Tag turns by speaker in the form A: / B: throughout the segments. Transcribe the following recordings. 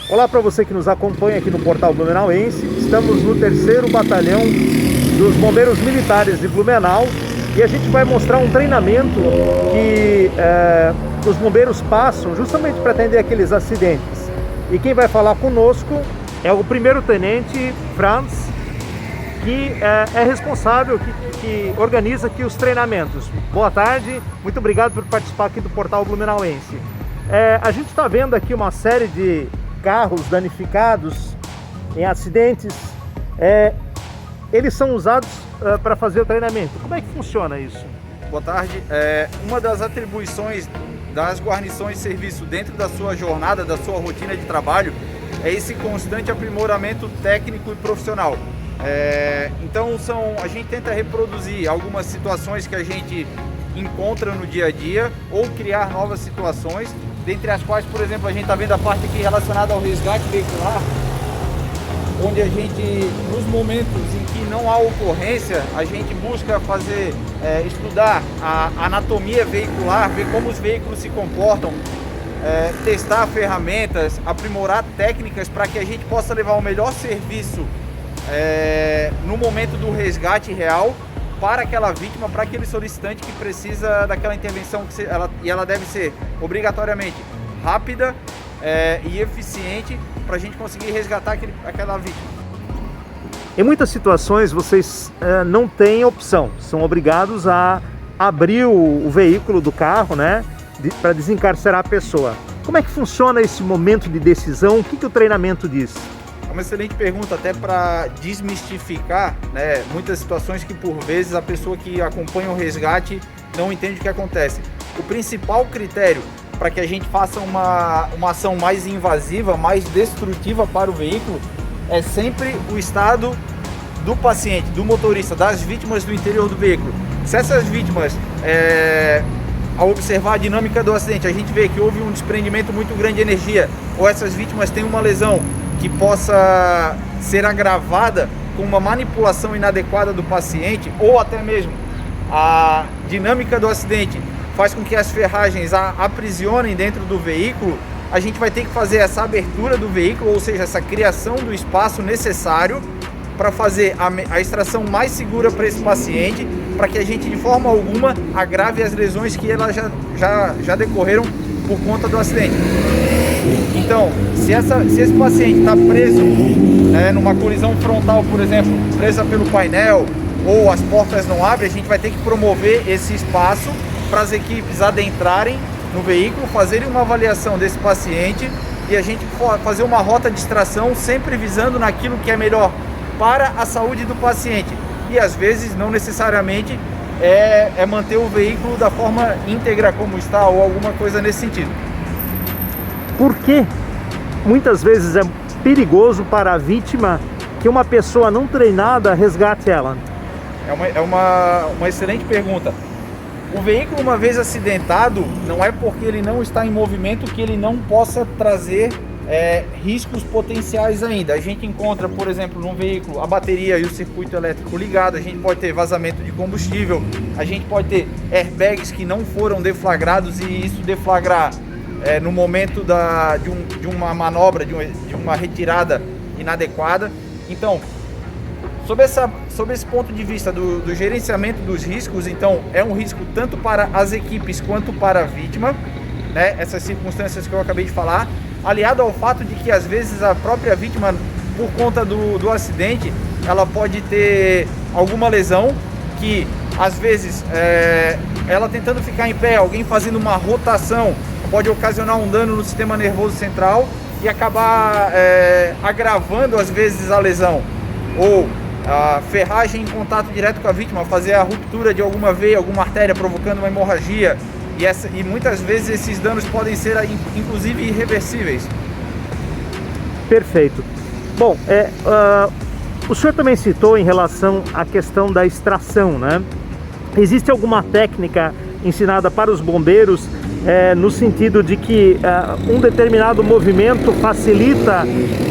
A: Olá para você que nos acompanha aqui no Portal Blumenauense. Estamos no 3º Batalhão dos Bombeiros Militares de Blumenau e a gente vai mostrar um treinamento que os bombeiros passam justamente para atender aqueles acidentes. E quem vai falar conosco é o primeiro-tenente Franz, que é responsável, que organiza aqui os treinamentos. Boa tarde, muito obrigado por participar aqui do Portal Blumenauense. A gente está vendo aqui uma série de carros danificados em acidentes. Eles são usados para fazer o treinamento. Como é que funciona isso?
B: Boa tarde. Uma das atribuições das guarnições de serviço dentro da sua jornada, da sua rotina de trabalho, é esse constante aprimoramento técnico e profissional. Então a gente tenta reproduzir algumas situações que a gente encontra no dia a dia ou criar novas situações, dentre as quais, por exemplo, a gente está vendo a parte aqui relacionada ao resgate veicular, onde a gente, nos momentos em que não há ocorrência, a gente busca estudar a anatomia veicular, ver como os veículos se comportam, testar ferramentas, aprimorar técnicas para que a gente possa levar o melhor serviço no momento do resgate real para aquela vítima, para aquele solicitante que precisa daquela intervenção, e ela deve ser obrigatoriamente rápida e eficiente para a gente conseguir resgatar aquela vítima.
A: Em muitas situações vocês não têm opção, são obrigados a abrir o veículo do carro, né, para desencarcerar a pessoa. Como é que funciona esse momento de decisão? O que o treinamento diz?
B: É uma excelente pergunta, até para desmistificar, né, muitas situações que por vezes a pessoa que acompanha o resgate não entende o que acontece. O principal critério para que a gente faça uma ação mais invasiva, mais destrutiva para o veículo, é sempre o estado do paciente, do motorista, das vítimas do interior do veículo. Se essas vítimas, ao observar a dinâmica do acidente, a gente vê que houve um desprendimento muito grande de energia, ou essas vítimas têm uma lesão que possa ser agravada com uma manipulação inadequada do paciente, ou até mesmo a dinâmica do acidente faz com que as ferragens aprisionem dentro do veículo, a gente vai ter que fazer essa abertura do veículo, ou seja, essa criação do espaço necessário para fazer a extração mais segura para esse paciente, para que a gente de forma alguma agrave as lesões que elas já decorreram por conta do acidente. Então, se esse paciente está preso numa colisão frontal, por exemplo, presa pelo painel, ou as portas não abrem, a gente vai ter que promover esse espaço para as equipes adentrarem no veículo, fazerem uma avaliação desse paciente e a gente fazer uma rota de extração, sempre visando naquilo que é melhor para a saúde do paciente. E às vezes não necessariamente é manter o veículo da forma íntegra como está, ou alguma coisa nesse sentido.
A: Por que muitas vezes é perigoso para a vítima que uma pessoa não treinada resgate ela?
B: É uma excelente pergunta. O veículo, uma vez acidentado, não é porque ele não está em movimento que ele não possa trazer riscos potenciais ainda. A gente encontra, por exemplo, num veículo a bateria e o circuito elétrico ligado, a gente pode ter vazamento de combustível, a gente pode ter airbags que não foram deflagrados e isso deflagrar no momento de uma manobra, de uma retirada inadequada. Então, sob esse ponto de vista do gerenciamento dos riscos, então é um risco tanto para as equipes quanto para a vítima, né? Essas circunstâncias que eu acabei de falar, aliado ao fato de que às vezes a própria vítima, por conta do acidente, ela pode ter alguma lesão que às vezes ela tentando ficar em pé, alguém fazendo uma rotação, pode ocasionar um dano no sistema nervoso central e acabar agravando às vezes a lesão, ou a ferragem em contato direto com a vítima, fazer a ruptura de alguma veia, alguma artéria, provocando uma hemorragia, e muitas vezes esses danos podem ser inclusive irreversíveis.
A: Perfeito. Bom, o senhor também citou em relação à questão da extração, né? Existe alguma técnica ensinada para os bombeiros no sentido de que um determinado movimento facilita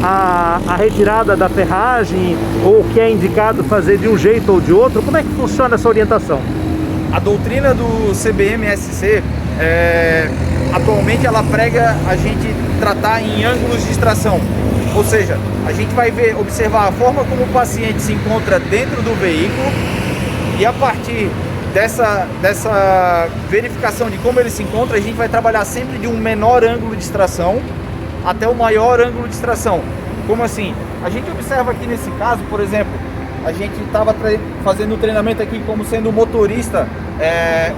A: a retirada da ferragem, ou que é indicado fazer de um jeito ou de outro? Como é que funciona essa orientação?
B: A doutrina do CBMSC atualmente ela prega a gente tratar em ângulos de extração. Ou seja, a gente vai observar a forma como o paciente se encontra dentro do veículo e a partir dessa verificação de como ele se encontra, a gente vai trabalhar sempre de um menor ângulo de extração até o maior ângulo de extração. Como assim? A gente observa aqui nesse caso, por exemplo, a gente estava fazendo o treinamento aqui como sendo o motorista,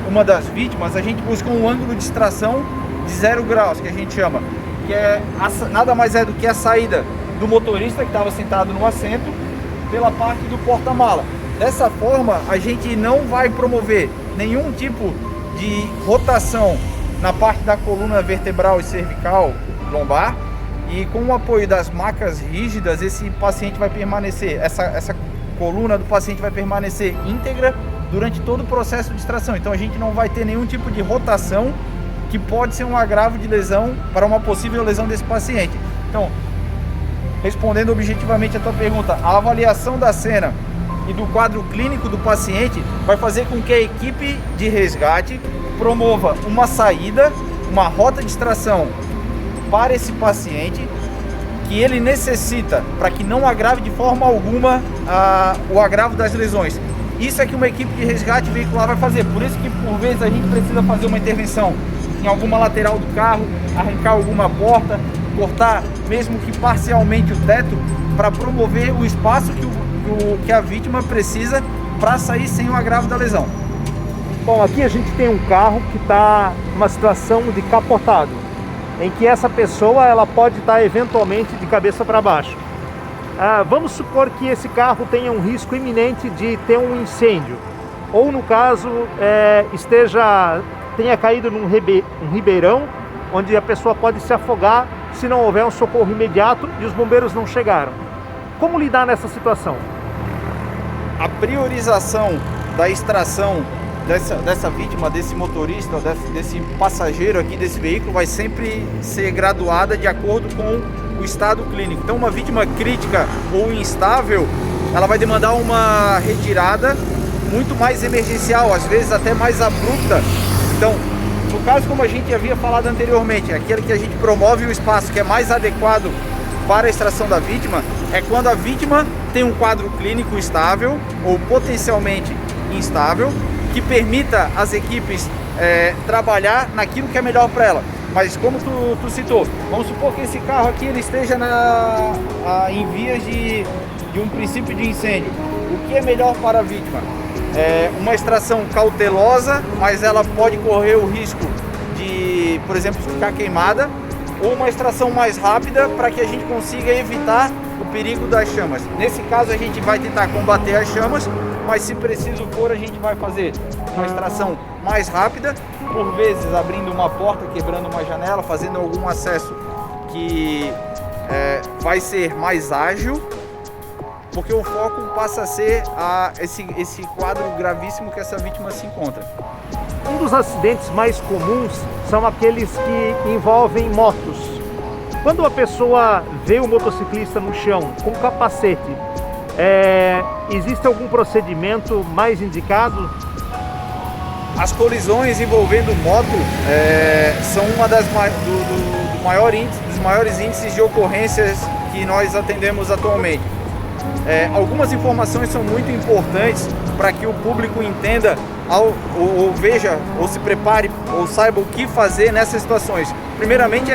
B: uma das vítimas, a gente buscou um ângulo de extração de 0 graus, que a gente chama, que nada mais é do que a saída do motorista que estava sentado no assento pela parte do porta-mala. Dessa forma, a gente não vai promover nenhum tipo de rotação na parte da coluna vertebral e cervical lombar, e com o apoio das macas rígidas, esse paciente vai permanecer, essa coluna do paciente vai permanecer íntegra durante todo o processo de extração. Então a gente não vai ter nenhum tipo de rotação que pode ser um agravo de lesão para uma possível lesão desse paciente. Então, respondendo objetivamente a tua pergunta, a avaliação da cena e do quadro clínico do paciente vai fazer com que a equipe de resgate promova uma saída, uma rota de extração para esse paciente que ele necessita para que não agrave de forma alguma o agravo das lesões. Isso é que uma equipe de resgate veicular vai fazer. Por isso que por vezes a gente precisa fazer uma intervenção em alguma lateral do carro, arrancar alguma porta, cortar mesmo que parcialmente o teto, para promover o espaço que a vítima precisa para sair sem o agravo da lesão.
A: Bom, aqui a gente tem um carro que está numa situação de capotado, em que essa pessoa ela pode estar eventualmente de cabeça para baixo. Vamos supor que esse carro tenha um risco iminente de ter um incêndio, ou no caso tenha caído num ribeirão, onde a pessoa pode se afogar se não houver um socorro imediato e os bombeiros não chegaram. Como lidar nessa situação?
B: A priorização da extração dessa vítima, desse motorista, desse passageiro aqui desse veículo vai sempre ser graduada de acordo com o estado clínico. Então uma vítima crítica ou instável, ela vai demandar uma retirada muito mais emergencial, às vezes até mais abrupta. Então, no caso como a gente havia falado anteriormente, aquele que a gente promove o espaço que é mais adequado para a extração da vítima, é quando a vítima tem um quadro clínico estável ou potencialmente instável, que permita as equipes trabalhar naquilo que é melhor para ela. Mas como tu citou, vamos supor que esse carro aqui ele esteja em vias de um princípio de incêndio. O que é melhor para a vítima? Uma extração cautelosa, mas ela pode correr o risco de, por exemplo, ficar queimada, ou uma extração mais rápida para que a gente consiga evitar o perigo das chamas. Nesse caso a gente vai tentar combater as chamas, mas se preciso for a gente vai fazer uma extração mais rápida, por vezes abrindo uma porta, quebrando uma janela, fazendo algum acesso que vai ser mais ágil, porque o foco passa a ser esse quadro gravíssimo que essa vítima se encontra.
A: Um dos acidentes mais comuns são aqueles que envolvem motos. Quando a pessoa vê o motociclista no chão com capacete, existe algum procedimento mais indicado?
B: As colisões envolvendo moto são uma dos maiores índices de ocorrências que nós atendemos atualmente. Algumas informações são muito importantes para que o público entenda ou veja, ou se prepare, ou saiba o que fazer nessas situações. Primeiramente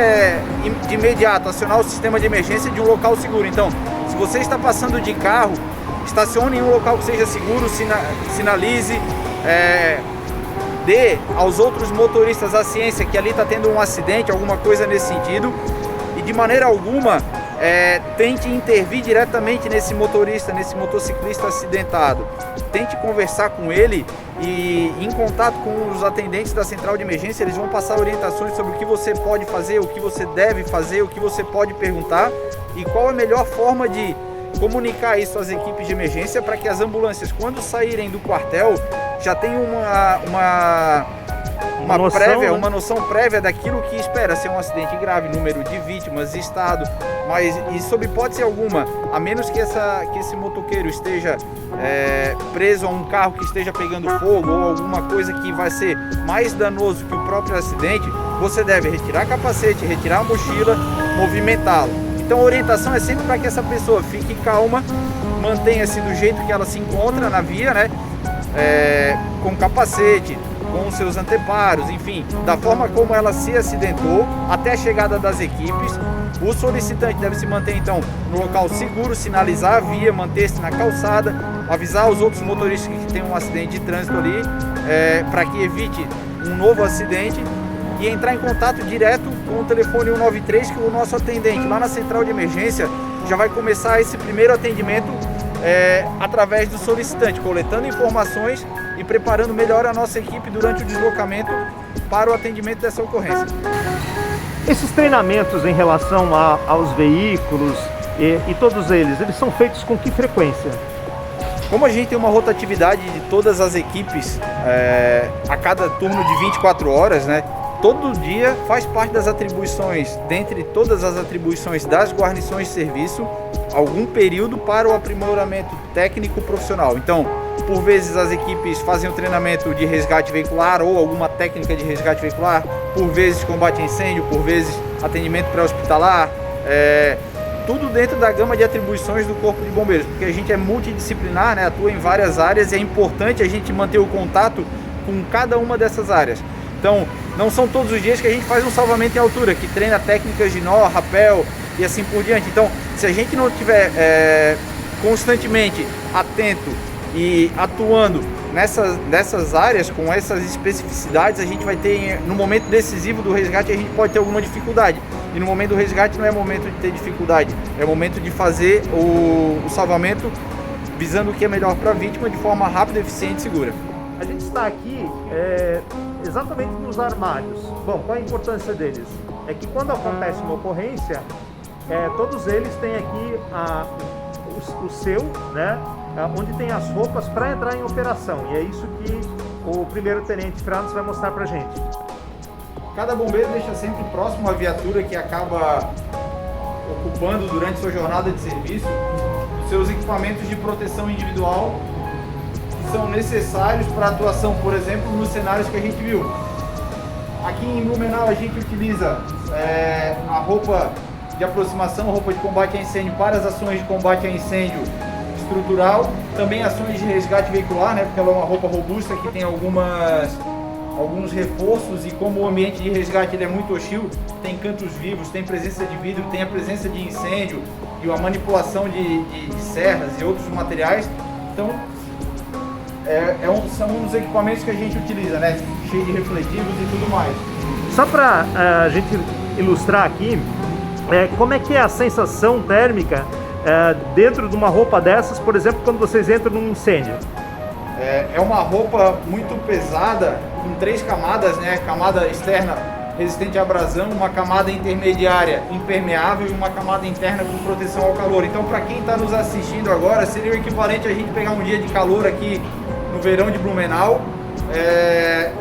B: de imediato acionar o sistema de emergência de um local seguro. Então, se você está passando de carro, estacione em um local que seja seguro, sinalize, dê aos outros motoristas a ciência que ali está tendo um acidente, alguma coisa nesse sentido, e de maneira alguma tente intervir diretamente nesse motorista, nesse motociclista acidentado. Tente conversar com ele e em contato com os atendentes da central de emergência, eles vão passar orientações sobre o que você pode fazer, o que você deve fazer, o que você pode perguntar e qual a melhor forma de comunicar isso às equipes de emergência para que as ambulâncias, quando saírem do quartel, já tenham uma noção prévia daquilo que espera ser um acidente grave, número de vítimas, estado, mas e sob hipótese alguma, a menos que esse motoqueiro esteja preso a um carro que esteja pegando fogo ou alguma coisa que vai ser mais danoso que o próprio acidente, você deve retirar capacete, retirar a mochila, movimentá-lo. Então a orientação é sempre para que essa pessoa fique calma, mantenha-se do jeito que ela se encontra na via, né? Com capacete, com os seus anteparos, enfim, da forma como ela se acidentou até a chegada das equipes. O solicitante deve se manter então no local seguro, sinalizar a via, manter-se na calçada, avisar os outros motoristas que tem um acidente de trânsito ali, para que evite um novo acidente, e entrar em contato direto com o telefone 193, que o nosso atendente lá na central de emergência já vai começar esse primeiro atendimento através do solicitante, coletando informações e preparando melhor a nossa equipe durante o deslocamento para o atendimento dessa ocorrência.
A: Esses treinamentos em relação aos veículos e todos eles são feitos com que frequência?
B: Como a gente tem uma rotatividade de todas as equipes a cada turno de 24 horas, né? Todo dia faz parte das atribuições, dentre todas as atribuições das guarnições de serviço, algum período para o aprimoramento técnico profissional. Então, por vezes as equipes fazem o treinamento de resgate veicular ou alguma técnica de resgate veicular, por vezes combate a incêndio, por vezes atendimento pré-hospitalar, tudo dentro da gama de atribuições do Corpo de Bombeiros, porque a gente é multidisciplinar, né, atua em várias áreas e é importante a gente manter o contato com cada uma dessas áreas. Então, não são todos os dias que a gente faz um salvamento em altura, que treina técnicas de nó, rapel e assim por diante. Então, se a gente não estiver constantemente atento e atuando nessas áreas, com essas especificidades, a gente vai ter, no momento decisivo do resgate, a gente pode ter alguma dificuldade. E no momento do resgate não é momento de ter dificuldade, é momento de fazer o salvamento visando o que é melhor para a vítima de forma rápida, eficiente e segura.
A: A gente está aqui exatamente nos armários. Bom, qual a importância deles? É que quando acontece uma ocorrência, todos eles têm aqui o seu, né? Onde tem as roupas para entrar em operação. E é isso que o primeiro-tenente Franz vai mostrar para a gente.
B: Cada bombeiro deixa sempre próximo à viatura que acaba ocupando durante sua jornada de serviço os seus equipamentos de proteção individual que são necessários para a atuação, por exemplo, nos cenários que a gente viu. Aqui em Blumenau a gente utiliza a roupa de aproximação, roupa de combate a incêndio para as ações de combate a incêndio estrutural, também ações de resgate veicular, né, porque ela é uma roupa robusta que tem alguns reforços, e como o ambiente de resgate ele é muito hostil, tem cantos vivos, tem presença de vidro, tem a presença de incêndio e a manipulação de serras e outros materiais. Então são um dos equipamentos que a gente utiliza, né, cheio de refletivos e tudo mais.
A: Só para a gente ilustrar aqui, como é que é a sensação térmica dentro de uma roupa dessas, por exemplo, quando vocês entram num incêndio?
B: É uma roupa muito pesada, com 3 camadas, né? Camada externa resistente à abrasão, uma camada intermediária impermeável e uma camada interna com proteção ao calor. Então, para quem está nos assistindo agora, seria o equivalente a gente pegar um dia de calor aqui no verão de Blumenau,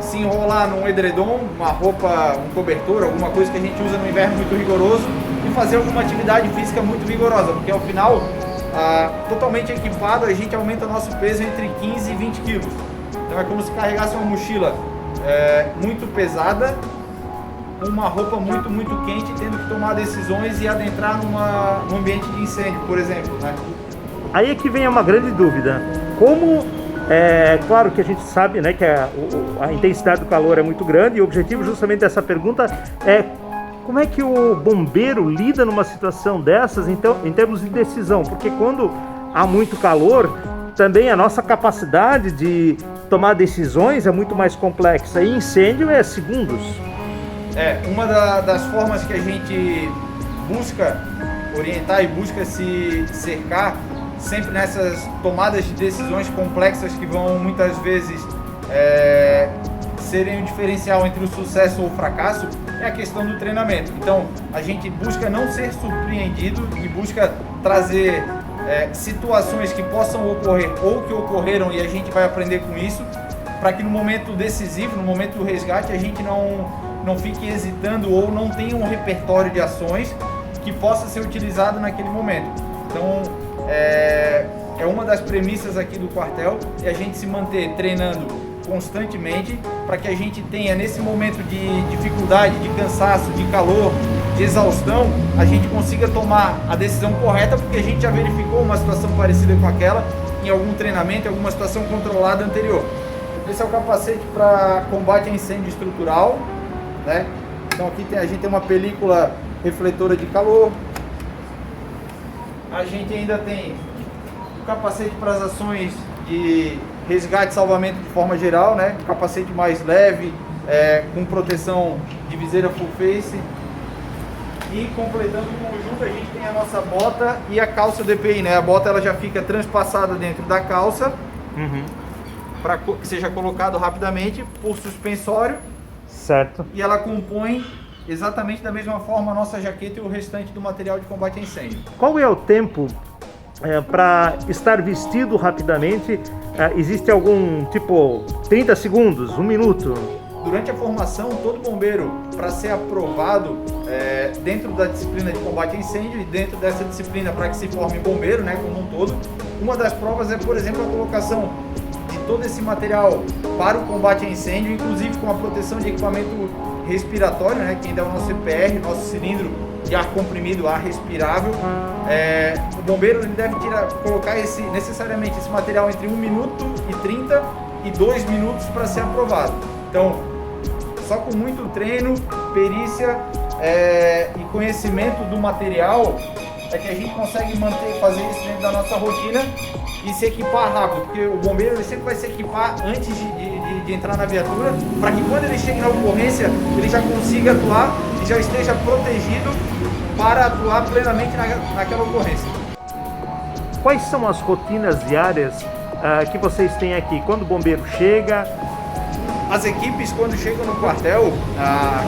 B: se enrolar num edredom, uma roupa, um cobertor, alguma coisa que a gente usa no inverno muito rigoroso, e fazer alguma atividade física muito vigorosa, porque ao final, totalmente equipado, a gente aumenta nosso peso entre 15 e 20 quilos. Então é como se carregasse uma mochila muito pesada, com uma roupa muito, muito quente, tendo que tomar decisões e adentrar num ambiente de incêndio, por exemplo, né?
A: Aí é que vem uma grande dúvida. Claro que a gente sabe, né, que a intensidade do calor é muito grande, e o objetivo justamente dessa pergunta é como é que o bombeiro lida numa situação dessas, então, em termos de decisão, porque quando há muito calor, também a nossa capacidade de tomar decisões é muito mais complexa, e incêndio é segundos.
B: Uma das formas que a gente busca orientar e busca se cercar sempre nessas tomadas de decisões complexas que vão muitas vezes serem o diferencial entre o sucesso ou o fracasso, é a questão do treinamento. Então a gente busca não ser surpreendido e busca trazer situações que possam ocorrer ou que ocorreram, e a gente vai aprender com isso, para que no momento decisivo, no momento do resgate, a gente não fique hesitando ou não tenha um repertório de ações que possa ser utilizado naquele momento. Então é uma das premissas aqui do quartel, é a gente se manter treinando constantemente para que a gente tenha, nesse momento de dificuldade, de cansaço, de calor, de exaustão, a gente consiga tomar a decisão correta, porque a gente já verificou uma situação parecida com aquela em algum treinamento, em alguma situação controlada anterior. Esse é o capacete para combate a incêndio estrutural, né? Então aqui a gente tem uma película refletora de calor. A gente ainda tem o capacete para as ações de resgate e salvamento de forma geral, né? Um capacete mais leve, com proteção de viseira full face. E completando o conjunto, a gente tem a nossa bota e a calça DPI, né? A bota ela já fica transpassada dentro da calça, para que seja colocado rapidamente por suspensório.
A: Certo.
B: E ela compõe exatamente da mesma forma a nossa jaqueta e o restante do material de combate a incêndio.
A: Qual é o tempo para estar vestido rapidamente? Existe algum tipo 30 segundos, 1 minuto?
B: Durante a formação, todo bombeiro, para ser aprovado dentro da disciplina de combate a incêndio e dentro dessa disciplina para que se forme bombeiro, né, como um todo, uma das provas é, por exemplo, a colocação de todo esse material para o combate a incêndio, inclusive com a proteção de equipamento respiratório, né, que ainda é o nosso CPR, nosso cilindro de ar comprimido, ar respirável. O bombeiro ele deve colocar necessariamente esse material entre 1 minuto e 30 e 2 minutos para ser aprovado. Então, só com muito treino, perícia e conhecimento do material é que a gente consegue fazer isso dentro da nossa rotina e se equipar rápido, porque o bombeiro ele sempre vai se equipar antes de entrar na viatura, para que quando ele chegue na ocorrência, ele já consiga atuar e já esteja protegido para atuar plenamente naquela ocorrência.
A: Quais são as rotinas diárias que vocês têm aqui? Quando o bombeiro chega?
B: As equipes, quando chegam no quartel,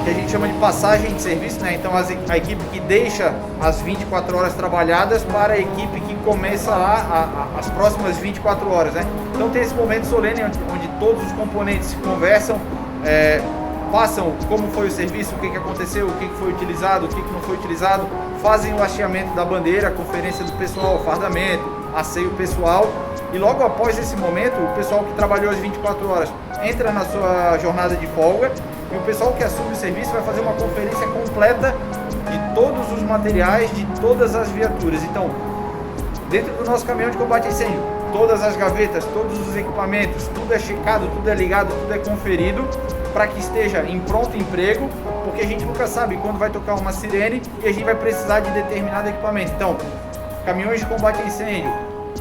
B: que a gente chama de passagem de serviço, né? Então a equipe que deixa as 24 horas trabalhadas para a equipe que começa lá as próximas 24 horas, né? Então tem esse momento solene onde todos os componentes conversam, passam como foi o serviço, o que aconteceu, o que foi utilizado, o que não foi utilizado, fazem o hasteamento da bandeira, conferência do pessoal, fardamento, asseio pessoal. E logo após esse momento, o pessoal que trabalhou as 24 horas entra na sua jornada de folga e o pessoal que assume o serviço vai fazer uma conferência completa de todos os materiais, de todas as viaturas. Então, dentro do nosso caminhão de combate a incêndio, todas as gavetas, todos os equipamentos, tudo é checado, tudo é ligado, tudo é conferido para que esteja em pronto emprego, porque a gente nunca sabe quando vai tocar uma sirene e a gente vai precisar de determinado equipamento. Então, caminhões de combate a incêndio,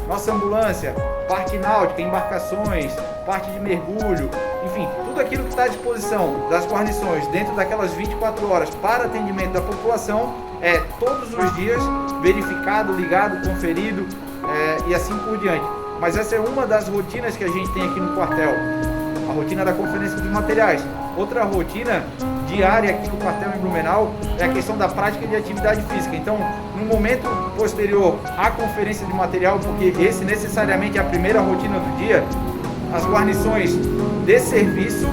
B: nossa ambulância, parte náutica, embarcações, parte de mergulho, enfim, tudo aquilo que está à disposição das guarnições dentro daquelas 24 horas para atendimento da população é todos os dias verificado, ligado, conferido e assim por diante. Mas essa é uma das rotinas que a gente tem aqui no quartel, a rotina da conferência de materiais. Outra rotina diária aqui no quartel em Blumenau é a questão da prática de atividade física. Então, no momento posterior à conferência de material, porque esse necessariamente é a primeira rotina do dia, as guarnições de serviço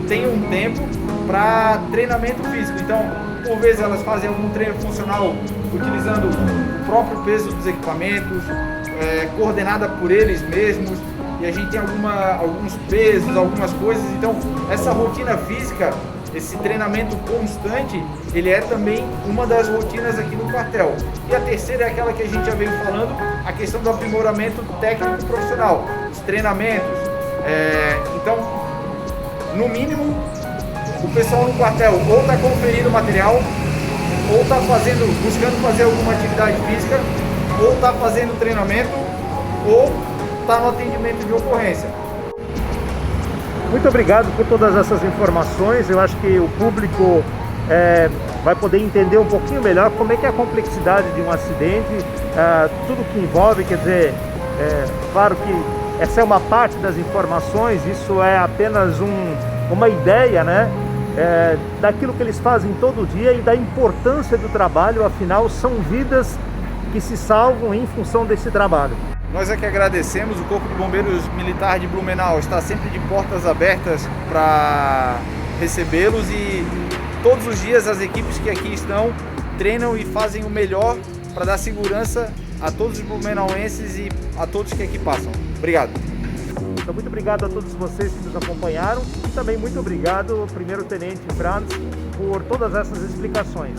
B: têm um tempo para treinamento físico. Então, por vezes elas fazem algum treino funcional utilizando o próprio peso dos equipamentos, coordenada por eles mesmos, e a gente tem alguns pesos, algumas coisas. Então, essa rotina física, esse treinamento constante, ele é também uma das rotinas aqui no quartel. E a terceira é aquela que a gente já veio falando, a questão do aprimoramento técnico profissional, os treinamentos. Então, no mínimo, o pessoal no quartel ou está conferindo o material, ou está buscando fazer alguma atividade física, ou está fazendo treinamento, ou está no atendimento de ocorrência.
A: Muito obrigado por todas essas informações. Eu acho que o público vai poder entender um pouquinho melhor como é que é a complexidade de um acidente, tudo que envolve, quer dizer, claro que essa é uma parte das informações, isso é apenas uma ideia, né, daquilo que eles fazem todo dia e da importância do trabalho, afinal são vidas que se salvam em função desse trabalho.
B: Nós é que agradecemos, o Corpo de Bombeiros Militar de Blumenau está sempre de portas abertas para recebê-los e todos os dias as equipes que aqui estão treinam e fazem o melhor para dar segurança a todos os blumenauenses e a todos que aqui passam. Obrigado.
A: Então, muito obrigado a todos vocês que nos acompanharam e também muito obrigado, Primeiro-Tenente Franz, por todas essas explicações.